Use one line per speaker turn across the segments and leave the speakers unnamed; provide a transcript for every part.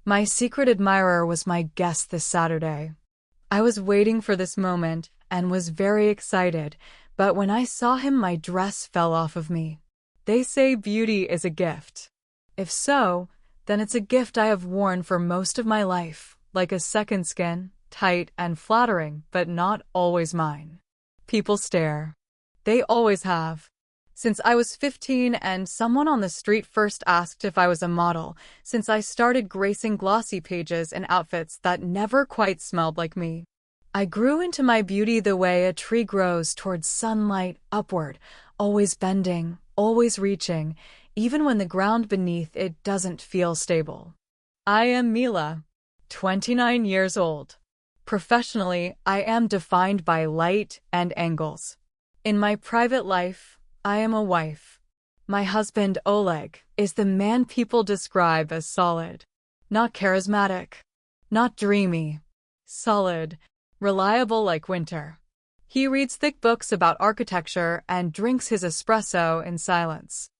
My secret admirer was my guest this Saturday. I was waiting for this moment and was very excited, but when I saw him, my dress fell off of me. They say beauty is a gift. If so, then it's a gift I have worn for most of my life, like a second skin, tight and flattering, but not always mine. People stare. They always have. Since I was 15 and someone on the street first asked if I was a model, since I started gracing glossy pages in outfits that never quite smelled like me. I grew into my beauty the way a tree grows towards sunlight upward, always bending, always reaching, even when the ground beneath it doesn't feel stable. I am Mila, 29 years old. Professionally, I am defined by light and angles. In my private life, I am a wife. My husband, Oleg, is the man people describe as solid. Not charismatic. Not dreamy. Solid. Reliable like winter. He reads thick books about architecture and drinks his espresso in silence.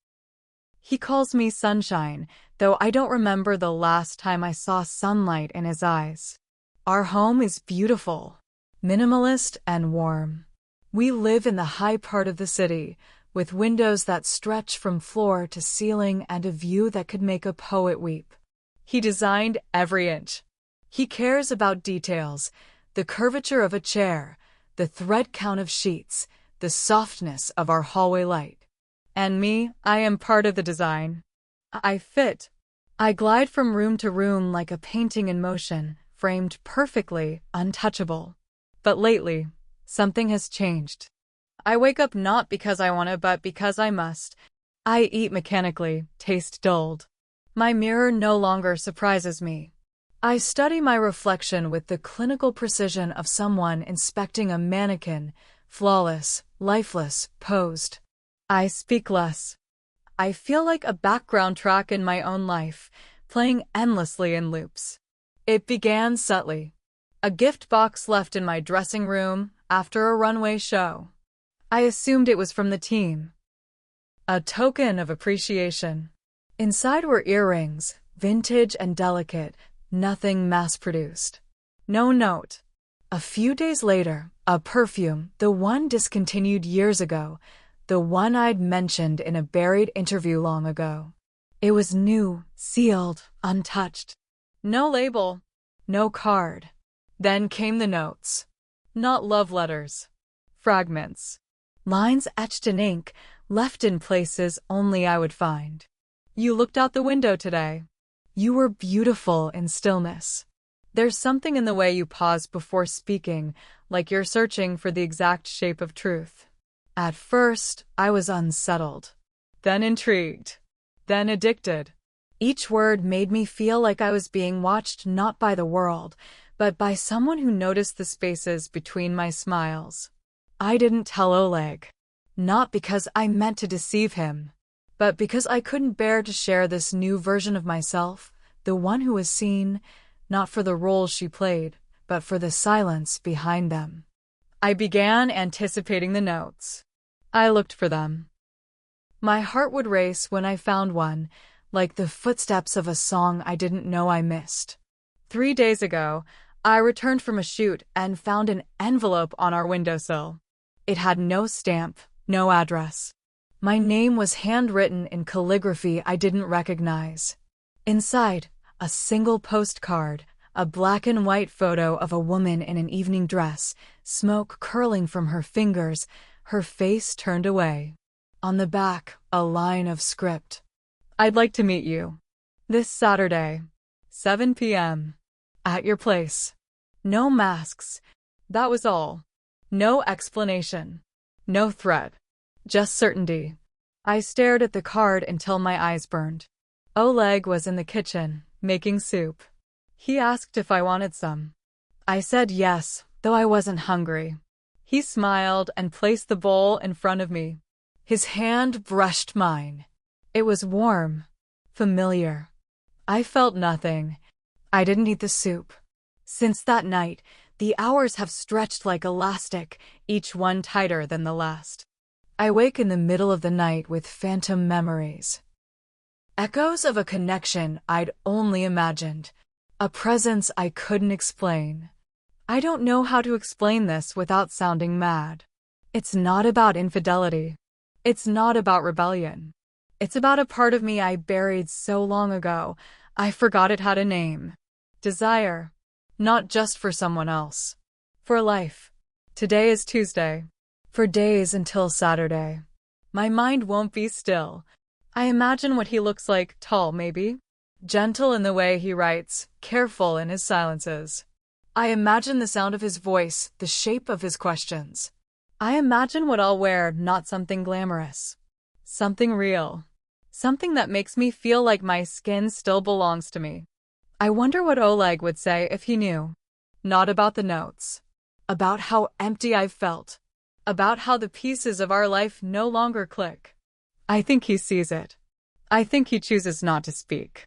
He calls me sunshine, though I don't remember the last time I saw sunlight in his eyes. Our home is beautiful, minimalist and warm. We live in the high part of the city, with windows that stretch from floor to ceiling and a view that could make a poet weep. He designed every inch. He cares about details, the curvature of a chair, the thread count of sheets, the softness of our hallway light. And me, I am part of the design. I fit. I glide from room to room like a painting in motion, framed perfectly, untouchable. But lately, something has changed. I wake up not because I want to, but because I must. I eat mechanically, taste dulled. My mirror no longer surprises me. I study my reflection with the clinical precision of someone inspecting a mannequin, flawless, lifeless, posed. I speak less. I feel like a background track in my own life, playing endlessly in loops. It began subtly. A gift box left in my dressing room after a runway show. I assumed it was from the team. A token of appreciation. Inside were earrings, vintage and delicate, nothing mass-produced. No note. A few days later, a perfume, the one discontinued years ago, the one I'd mentioned in a buried interview long ago. It was new, sealed, untouched. No label, no card. Then came the notes. Not love letters. Fragments. Lines etched in ink, left in places only I would find. You looked out the window today. You were beautiful in stillness. There's something in the way you pause before speaking, like you're searching for the exact shape of truth. At first, I was unsettled. Then intrigued. Then addicted. Each word made me feel like I was being watched not by the world, but by someone who noticed the spaces between my smiles. I didn't tell Oleg. Not because I meant to deceive him, but because I couldn't bear to share this new version of myself, the one who was seen, not for the roles she played, but for the silence behind them. I began anticipating the notes. I looked for them. My heart would race when I found one, like the footsteps of a song I didn't know I missed. 3 days ago, I returned from a shoot and found an envelope on our windowsill. It had no stamp, no address. My name was handwritten in calligraphy I didn't recognize. Inside, a single postcard, a black and white photo of a woman in an evening dress, smoke curling from her fingers, her face turned away. On the back, a line of script. I'd like to meet you. This Saturday, 7 p.m. At your place. No masks. That was all. No explanation. No threat. Just certainty. I stared at the card until my eyes burned. Oleg was in the kitchen, making soup. He asked if I wanted some. I said yes, though I wasn't hungry. He smiled and placed the bowl in front of me. His hand brushed mine. It was warm, familiar. I felt nothing. I didn't eat the soup. Since that night, the hours have stretched like elastic, each one tighter than the last. I wake in the middle of the night with phantom memories. Echoes of a connection I'd only imagined. A presence I couldn't explain. I don't know how to explain this without sounding mad. It's not about infidelity. It's not about rebellion. It's about a part of me I buried so long ago, I forgot it had a name. Desire. Not just for someone else. For life. Today is Tuesday. For days until Saturday. My mind won't be still. I imagine what he looks like, tall maybe. Gentle in the way he writes, careful in his silences. I imagine the sound of his voice, the shape of his questions. I imagine what I'll wear, not something glamorous. Something real. Something that makes me feel like my skin still belongs to me. I wonder what Oleg would say if he knew. Not about the notes. About how empty I've felt. About how the pieces of our life no longer click. I think he sees it. I think he chooses not to speak.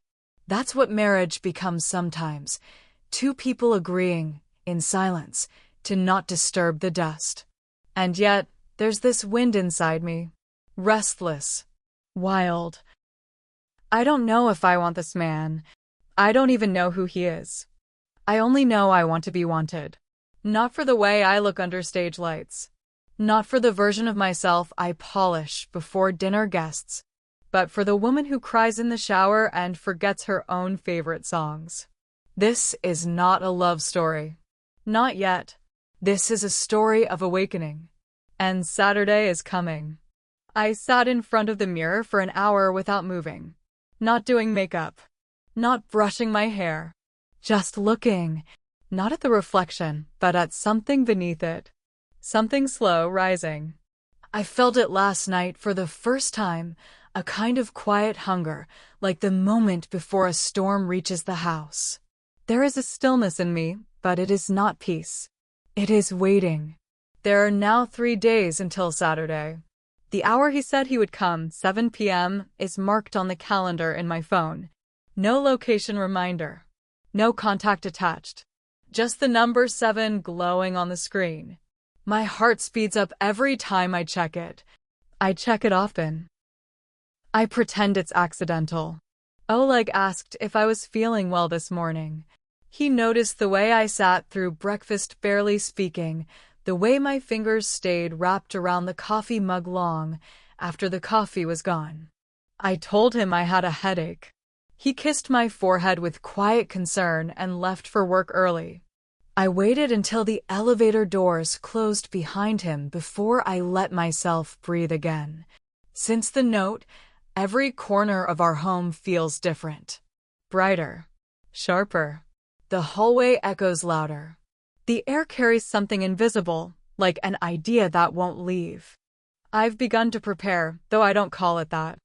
That's what marriage becomes sometimes. Two people agreeing, in silence, to not disturb the dust. And yet, there's this wind inside me. Restless. Wild. I don't know if I want this man. I don't even know who he is. I only know I want to be wanted. Not for the way I look under stage lights. Not for the version of myself I polish before dinner guests. But for the woman who cries in the shower and forgets her own favorite songs. This is not a love story. Not yet. This is a story of awakening. And Saturday is coming. I sat in front of the mirror for an hour without moving. Not doing makeup. Not brushing my hair. Just looking. Not at the reflection, but at something beneath it. Something slow rising. I felt it last night for the first time, a kind of quiet hunger, like the moment before a storm reaches the house. There is a stillness in me, but it is not peace. It is waiting. There are now 3 days until Saturday. The hour he said he would come, 7 p.m., is marked on the calendar in my phone. No location reminder. No contact attached. Just the number 7 glowing on the screen. My heart speeds up every time I check it. I check it often. I pretend it's accidental. Oleg asked if I was feeling well this morning. He noticed the way I sat through breakfast barely speaking, the way my fingers stayed wrapped around the coffee mug long after the coffee was gone. I told him I had a headache. He kissed my forehead with quiet concern and left for work early. I waited until the elevator doors closed behind him before I let myself breathe again. Since the note, every corner of our home feels different. Brighter. Sharper. The hallway echoes louder. The air carries something invisible, like an idea that won't leave. I've begun to prepare, though I don't call it that.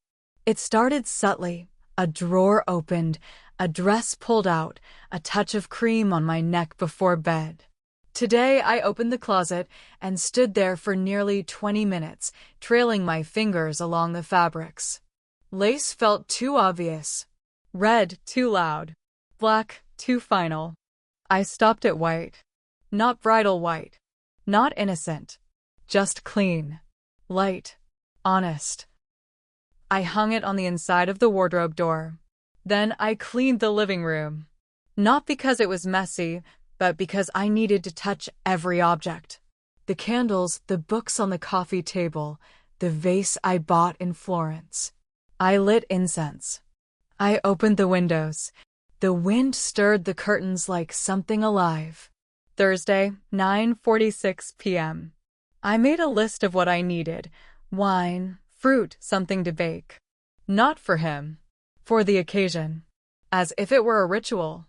It started subtly. A drawer opened, a dress pulled out, a touch of cream on my neck before bed. Today I opened the closet and stood there for nearly 20 minutes, trailing my fingers along the fabrics. Lace felt too obvious. Red too loud. Black too final. I stopped at white. Not bridal white. Not innocent. Just clean. Light. Honest. I hung it on the inside of the wardrobe door. Then I cleaned the living room. Not because it was messy, but because I needed to touch every object. The candles, the books on the coffee table, the vase I bought in Florence. I lit incense. I opened the windows. The wind stirred the curtains like something alive. Thursday, 9:46 p.m. I made a list of what I needed. Wine, fruit, something to bake. Not for him. For the occasion. As if it were a ritual.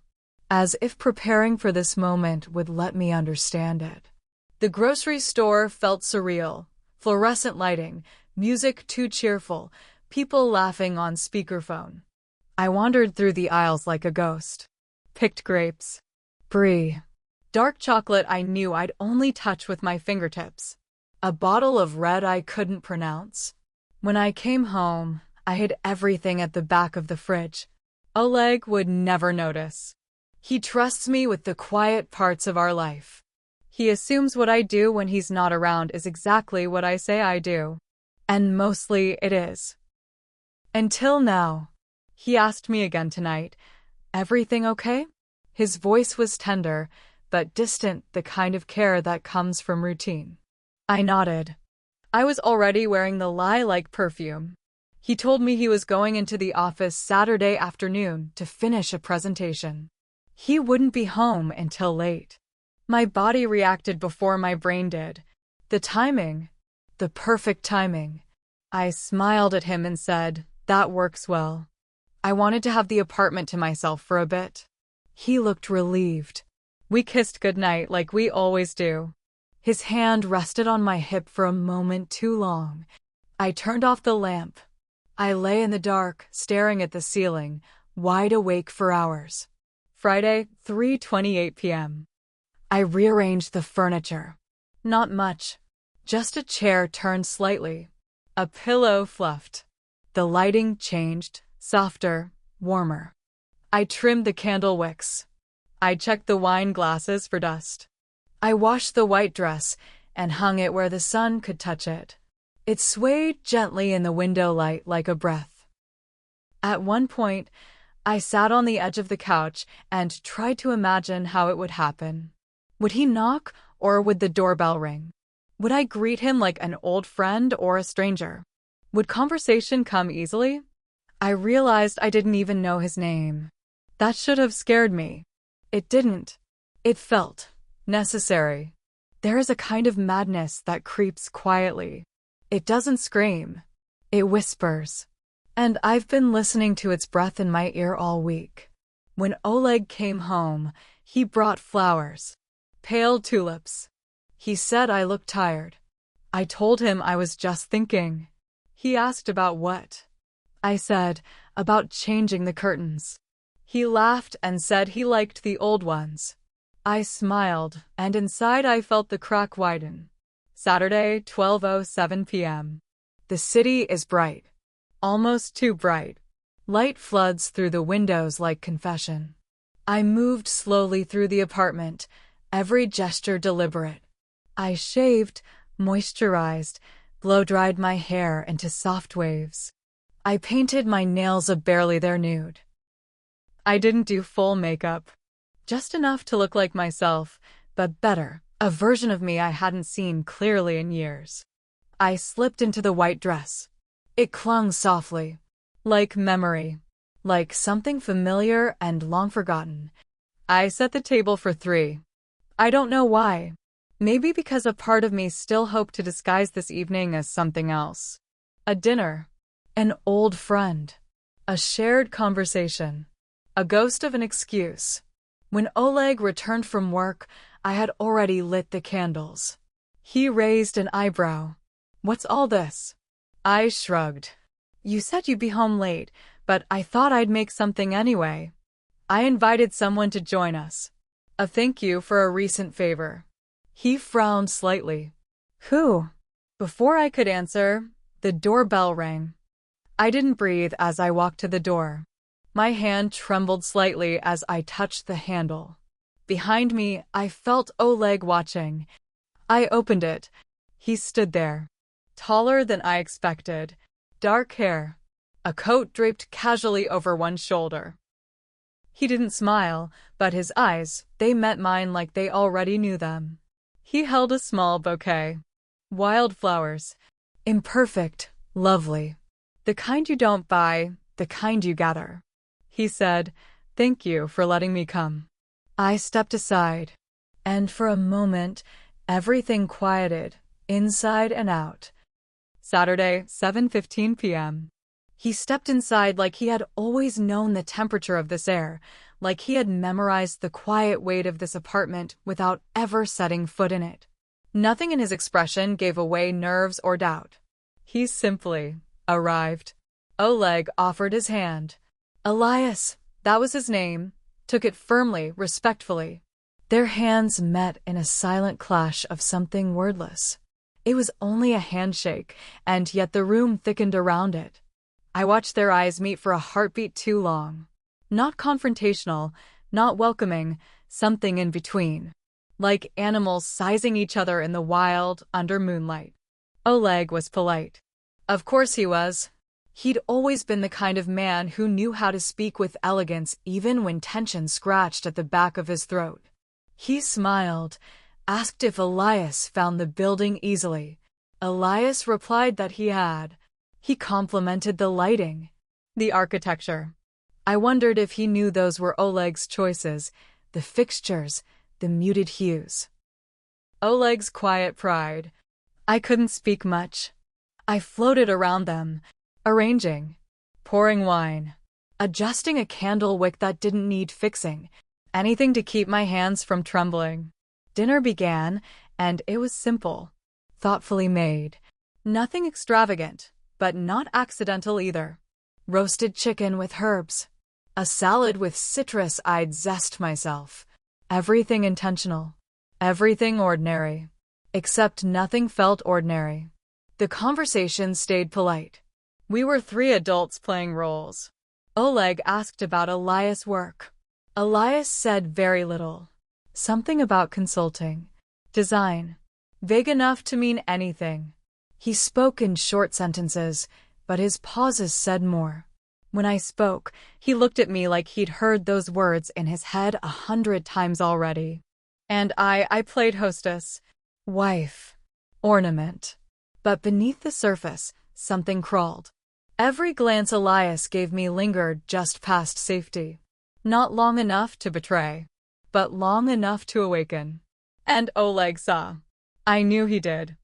As if preparing for this moment would let me understand it. The grocery store felt surreal. Fluorescent lighting, music too cheerful, people laughing on speakerphone. I wandered through the aisles like a ghost. Picked grapes. Brie. Dark chocolate I knew I'd only touch with my fingertips. A bottle of red I couldn't pronounce. When I came home, I hid everything at the back of the fridge. Oleg would never notice. He trusts me with the quiet parts of our life. He assumes what I do when he's not around is exactly what I say I do. And mostly it is. Until now. He asked me again tonight, "Everything okay?" His voice was tender, but distant, the kind of care that comes from routine. I nodded. I was already wearing the lie-like perfume. He told me he was going into the office Saturday afternoon to finish a presentation. He wouldn't be home until late. My body reacted before my brain did. The timing. The perfect timing. I smiled at him and said, "That works well." I wanted to have the apartment to myself for a bit. He looked relieved. We kissed goodnight like we always do. His hand rested on my hip for a moment too long. I turned off the lamp. I lay in the dark, staring at the ceiling, wide awake for hours. Friday, 3:28 p.m. I rearranged the furniture. Not much. Just a chair turned slightly. A pillow fluffed. The lighting changed, softer, warmer. I trimmed the candle wicks. I checked the wine glasses for dust. I washed the white dress and hung it where the sun could touch it. It swayed gently in the window light like a breath. At one point, I sat on the edge of the couch and tried to imagine how it would happen. Would he knock, or would the doorbell ring? Would I greet him like an old friend or a stranger? Would conversation come easily? I realized I didn't even know his name. That should have scared me. It didn't. It felt necessary. There is a kind of madness that creeps quietly. It doesn't scream. It whispers. And I've been listening to its breath in my ear all week. When Oleg came home, he brought flowers. Pale tulips. He said I looked tired. I told him I was just thinking. He asked about what? I said, about changing the curtains. He laughed and said he liked the old ones. I smiled, and inside I felt the crack widen. Saturday, 12:07 p.m. The city is bright. Almost too bright. Light floods through the windows like confession. I moved slowly through the apartment, every gesture deliberate. I shaved, moisturized, blow-dried my hair into soft waves. I painted my nails a barely their nude. I didn't do full makeup. Just enough to look like myself, but better, a version of me I hadn't seen clearly in years. I slipped into the white dress. It clung softly, like memory, like something familiar and long forgotten. I set the table for 3. I don't know why. Maybe because a part of me still hoped to disguise this evening as something else. A dinner. An old friend. A shared conversation. A ghost of an excuse. When Oleg returned from work, I had already lit the candles. He raised an eyebrow. "What's all this?" I shrugged. "You said you'd be home late, but I thought I'd make something anyway. I invited someone to join us. A thank you for a recent favor." He frowned slightly. "Who?" Before I could answer, the doorbell rang. I didn't breathe as I walked to the door. My hand trembled slightly as I touched the handle. Behind me, I felt Oleg watching. I opened it. He stood there. Taller than I expected. Dark hair. A coat draped casually over one shoulder. He didn't smile, but his eyes, they met mine like they already knew them. He held a small bouquet. Wildflowers. Imperfect, lovely. The kind you don't buy, the kind you gather. He said, "Thank you for letting me come." I stepped aside, and for a moment, everything quieted, inside and out. Saturday, 7:15 p.m. He stepped inside like he had always known the temperature of this air, like he had memorized the quiet weight of this apartment without ever setting foot in it. Nothing in his expression gave away nerves or doubt. He simply arrived. Oleg offered his hand. Elias, that was his name, took it firmly, respectfully. Their hands met in a silent clash of something wordless. It was only a handshake, and yet the room thickened around it. I watched their eyes meet for a heartbeat too long. Not confrontational, not welcoming, something in between. Like animals sizing each other in the wild, under moonlight. Oleg was polite. Of course he was. He'd always been the kind of man who knew how to speak with elegance even when tension scratched at the back of his throat. He smiled, asked if Elias found the building easily. Elias replied that he had. He complimented the lighting, the architecture. I wondered if he knew those were Oleg's choices, the fixtures, the muted hues. Oleg's quiet pride. I couldn't speak much. I floated around them, arranging, pouring wine, adjusting a candle wick that didn't need fixing, anything to keep my hands from trembling. Dinner began, and it was simple, thoughtfully made. Nothing extravagant, but not accidental either. Roasted chicken with herbs. A salad with citrus. I'd zest myself. Everything intentional. Everything ordinary. Except nothing felt ordinary. The conversation stayed polite. We were three adults playing roles. Oleg asked about Elias' work. Elias said very little. Something about consulting. Design. Vague enough to mean anything. He spoke in short sentences, but his pauses said more. When I spoke, he looked at me like he'd heard those words in his head 100 times already. And I played hostess, wife, ornament. But beneath the surface, something crawled. Every glance Elias gave me lingered just past safety. Not long enough to betray, but long enough to awaken. And Oleg saw. I knew he did.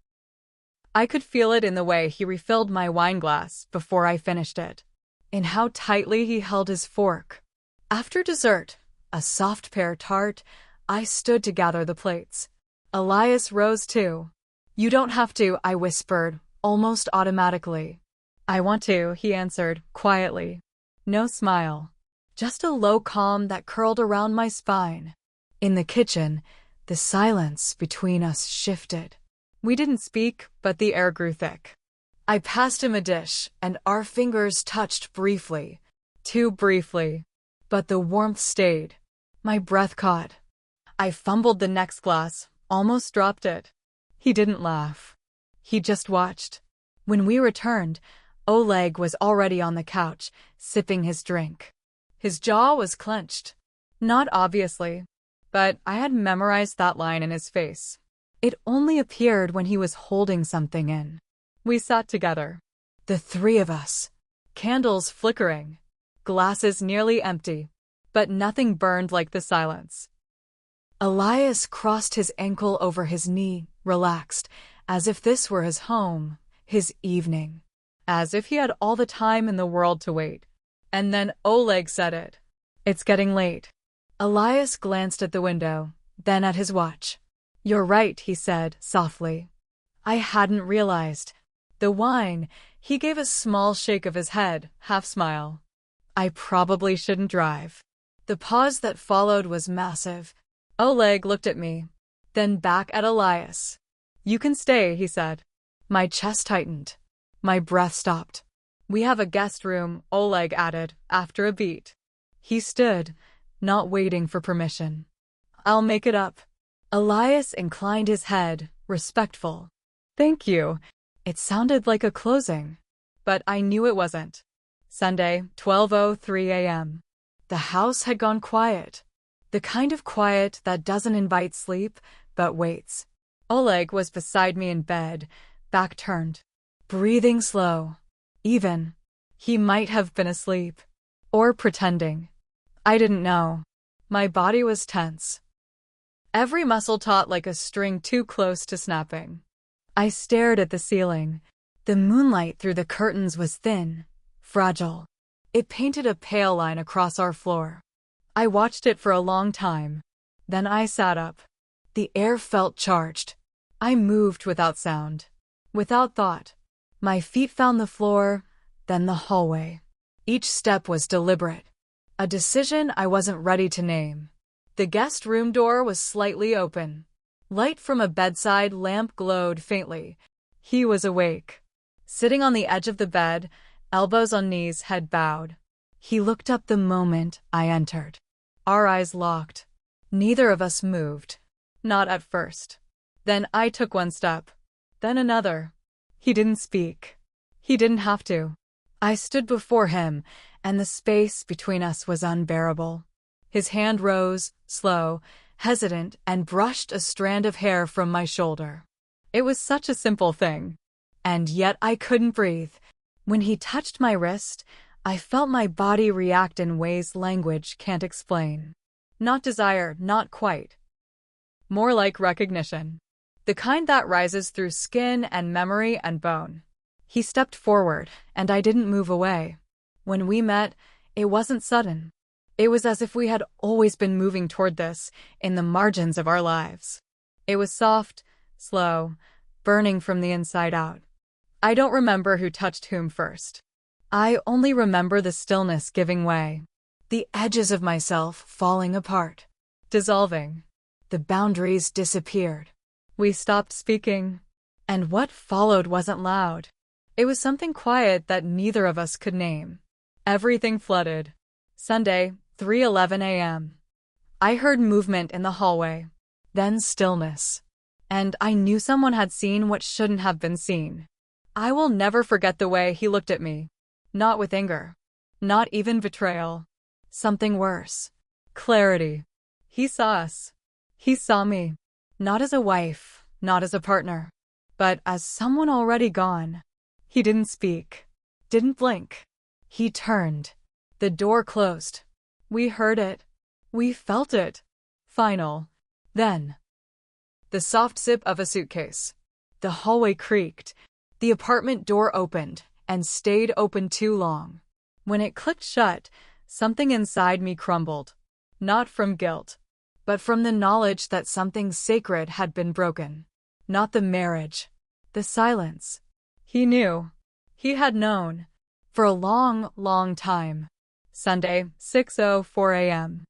I could feel it in the way he refilled my wine glass before I finished it, in how tightly he held his fork. After dessert, a soft pear tart, I stood to gather the plates. Elias rose too. You don't have to, I whispered, almost automatically. I want to, he answered, quietly. No smile. Just a low calm that curled around my spine. In the kitchen, the silence between us shifted. We didn't speak, but the air grew thick. I passed him a dish, and our fingers touched briefly. Too briefly. But the warmth stayed. My breath caught. I fumbled the next glass, almost dropped it. He didn't laugh. He just watched. When we returned, Oleg was already on the couch, sipping his drink. His jaw was clenched. Not obviously, but I had memorized that line in his face. It only appeared when he was holding something in. We sat together. The three of us. Candles flickering. Glasses nearly empty. But nothing burned like the silence. Elias crossed his ankle over his knee, relaxed, as if this were his home, his evening. As if he had all the time in the world to wait. And then Oleg said it. It's getting late. Elias glanced at the window, then at his watch. You're right, he said, softly. I hadn't realized. The wine, he gave a small shake of his head, half smile. I probably shouldn't drive. The pause that followed was massive. Oleg looked at me, then back at Elias. You can stay, he said. My chest tightened. My breath stopped. We have a guest room, Oleg added, after a beat. He stood, not waiting for permission. I'll make it up. Elias inclined his head, respectful. Thank you. It sounded like a closing, but I knew it wasn't. Sunday, 12:03 a.m. The house had gone quiet. The kind of quiet that doesn't invite sleep, but waits. Oleg was beside me in bed, back turned, breathing slow. Even. He might have been asleep. Or pretending. I didn't know. My body was tense. Every muscle taut like a string too close to snapping. I stared at the ceiling. The moonlight through the curtains was thin, fragile. It painted a pale line across our floor. I watched it for a long time. Then I sat up. The air felt charged. I moved without sound, without thought. My feet found the floor, then the hallway. Each step was deliberate. A decision I wasn't ready to name. The guest room door was slightly open. Light from a bedside lamp glowed faintly. He was awake. Sitting on the edge of the bed, elbows on knees, head bowed. He looked up the moment I entered. Our eyes locked. Neither of us moved. Not at first. Then I took one step. Then another. He didn't speak. He didn't have to. I stood before him, and the space between us was unbearable. His hand rose, slow, hesitant, and brushed a strand of hair from my shoulder. It was such a simple thing. And yet I couldn't breathe. When he touched my wrist, I felt my body react in ways language can't explain. Not desire, not quite. More like recognition. The kind that rises through skin and memory and bone. He stepped forward, and I didn't move away. When we met, it wasn't sudden. It was as if we had always been moving toward this, in the margins of our lives. It was soft, slow, burning from the inside out. I don't remember who touched whom first. I only remember the stillness giving way. The edges of myself falling apart. Dissolving. The boundaries disappeared. We stopped speaking. And what followed wasn't loud. It was something quiet that neither of us could name. Everything flooded. Sunday, 3:11 a.m. I heard movement in the hallway. Then stillness. And I knew someone had seen what shouldn't have been seen. I will never forget the way he looked at me. Not with anger. Not even betrayal. Something worse. Clarity. He saw us. He saw me. Not as a wife, not as a partner, but as someone already gone. He didn't speak. Didn't blink. He turned. The door closed. We heard it. We felt it. Final. Then. The soft zip of a suitcase. The hallway creaked. The apartment door opened, and stayed open too long. When it clicked shut, something inside me crumbled. Not from guilt, but from the knowledge that something sacred had been broken. Not the marriage. The silence. He knew. He had known. For a long, long time. Sunday, 6:04 a.m.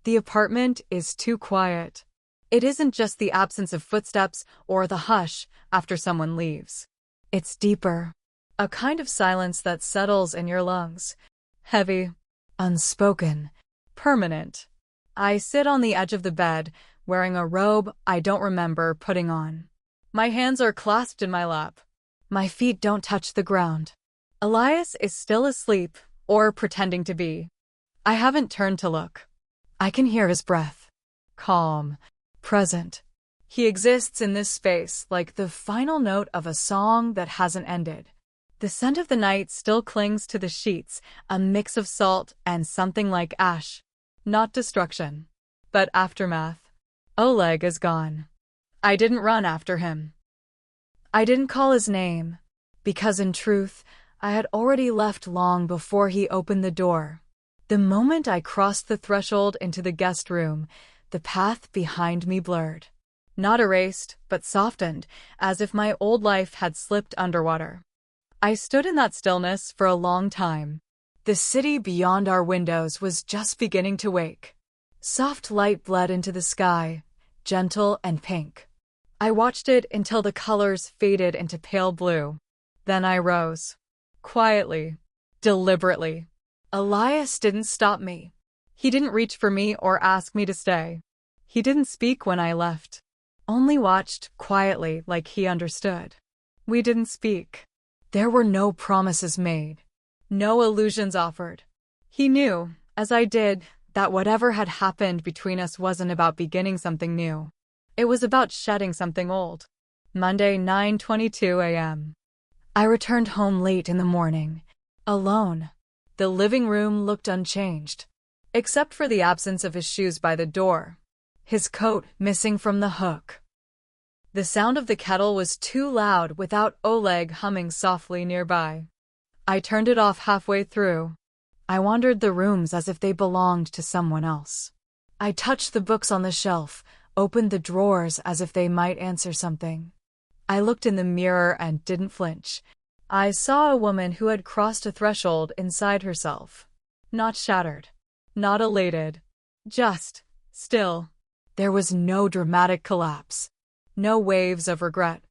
The apartment is too quiet. It isn't just the absence of footsteps or the hush after someone leaves. It's deeper. A kind of silence that settles in your lungs. Heavy. Unspoken. Permanent. I sit on the edge of the bed, wearing a robe I don't remember putting on. My hands are clasped in my lap. My feet don't touch the ground. Elias is still asleep, or pretending to be. I haven't turned to look. I can hear his breath. Calm. Present. He exists in this space like the final note of a song that hasn't ended. The scent of the night still clings to the sheets, a mix of salt and something like ash. Not destruction, but aftermath. Oleg is gone. I didn't run after him. I didn't call his name, because in truth, I had already left long before he opened the door. The moment I crossed the threshold into the guest room, the path behind me blurred. Not erased, but softened, as if my old life had slipped underwater. I stood in that stillness for a long time. The city beyond our windows was just beginning to wake. Soft light bled into the sky, gentle and pink. I watched it until the colors faded into pale blue. Then I rose. Quietly. Deliberately. Elias didn't stop me. He didn't reach for me or ask me to stay. He didn't speak when I left. Only watched quietly like he understood. We didn't speak. There were no promises made. No illusions offered. He knew, as I did, that whatever had happened between us wasn't about beginning something new. It was about shedding something old. Monday, 9:22 a.m. I returned home late in the morning. Alone. The living room looked unchanged, except for the absence of his shoes by the door. His coat missing from the hook. The sound of the kettle was too loud without Oleg humming softly nearby. I turned it off halfway through. I wandered the rooms as if they belonged to someone else. I touched the books on the shelf, opened the drawers as if they might answer something. I looked in the mirror and didn't flinch. I saw a woman who had crossed a threshold inside herself. Not shattered. Not elated. Just still. There was no dramatic collapse. No waves of regret.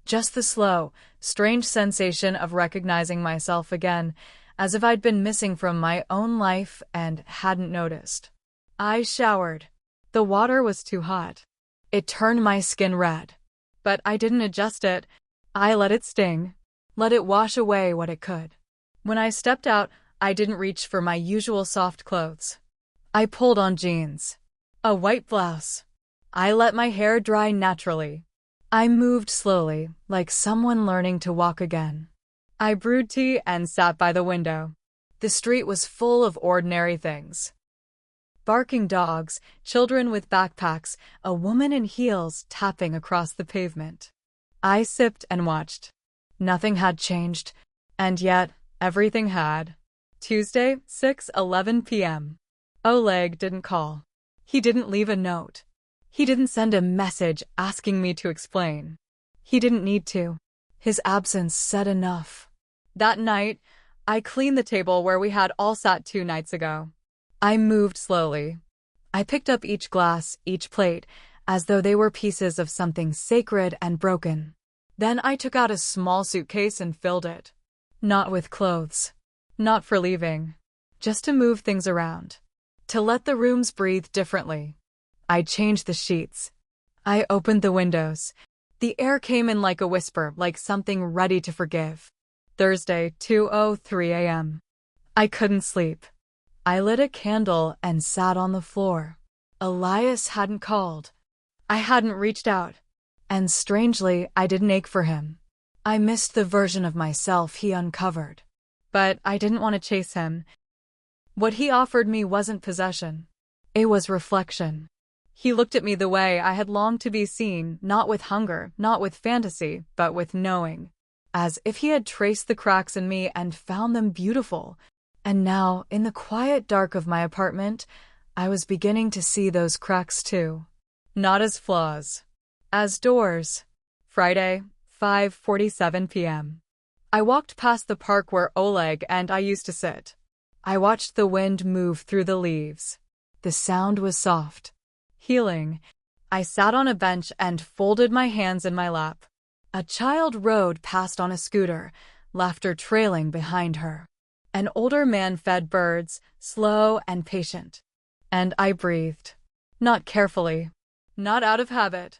Just the slow, strange sensation of recognizing myself again, as if I'd been missing from my own life and hadn't noticed. I showered. The water was too hot. It turned my skin red. But I didn't adjust it. I let it sting. Let it wash away what it could. When I stepped out, I didn't reach for my usual soft clothes. I pulled on jeans. A white blouse. I let my hair dry naturally. I moved slowly, like someone learning to walk again. I brewed tea and sat by the window. The street was full of ordinary things. Barking dogs, children with backpacks, a woman in heels tapping across the pavement. I sipped and watched. Nothing had changed, and yet everything had. Tuesday, 6:11 p.m. Oleg didn't call. He didn't leave a note. He didn't send a message asking me to explain. He didn't need to. His absence said enough. That night, I cleaned the table where we had all sat 2 nights ago. I moved slowly. I picked up each glass, each plate, as though they were pieces of something sacred and broken. Then I took out a small suitcase and filled it. Not with clothes. Not for leaving. Just to move things around. To let the rooms breathe differently. I changed the sheets. I opened the windows. The air came in like a whisper, like something ready to forgive. Thursday, 2:03 a.m. I couldn't sleep. I lit a candle and sat on the floor. Elias hadn't called. I hadn't reached out. And strangely, I didn't ache for him. I missed the version of myself he uncovered. But I didn't want to chase him. What he offered me wasn't possession. It was reflection. He looked at me the way I had longed to be seen, not with hunger, not with fantasy, but with knowing. As if he had traced the cracks in me and found them beautiful. And now, in the quiet dark of my apartment, I was beginning to see those cracks too. Not as flaws. As doors. Friday, 5:47 p.m. I walked past the park where Oleg and I used to sit. I watched the wind move through the leaves. The sound was soft. Healing. I sat on a bench and folded my hands in my lap. A child rode past on a scooter, laughter trailing behind her. An older man fed birds, slow and patient. And I breathed. Not carefully. Not out of habit.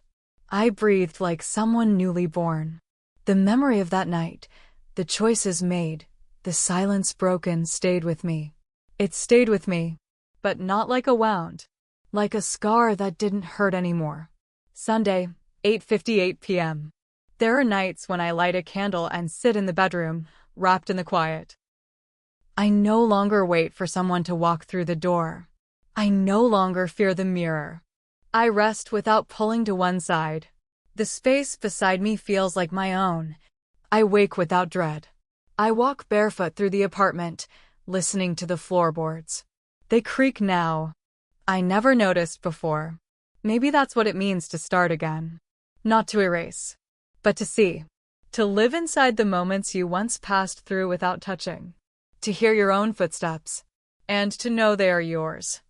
I breathed like someone newly born. The memory of that night, the choices made, the silence broken stayed with me. It stayed with me, but not like a wound. Like a scar that didn't hurt anymore. Sunday, 8:58 p.m. There are nights when I light a candle and sit in the bedroom, wrapped in the quiet. I no longer wait for someone to walk through the door. I no longer fear the mirror. I rest without pulling to one side. The space beside me feels like my own. I wake without dread. I walk barefoot through the apartment, listening to the floorboards. They creak now. I never noticed before. Maybe that's what it means to start again. Not to erase, but to see. To live inside the moments you once passed through without touching. To hear your own footsteps. And to know they are yours.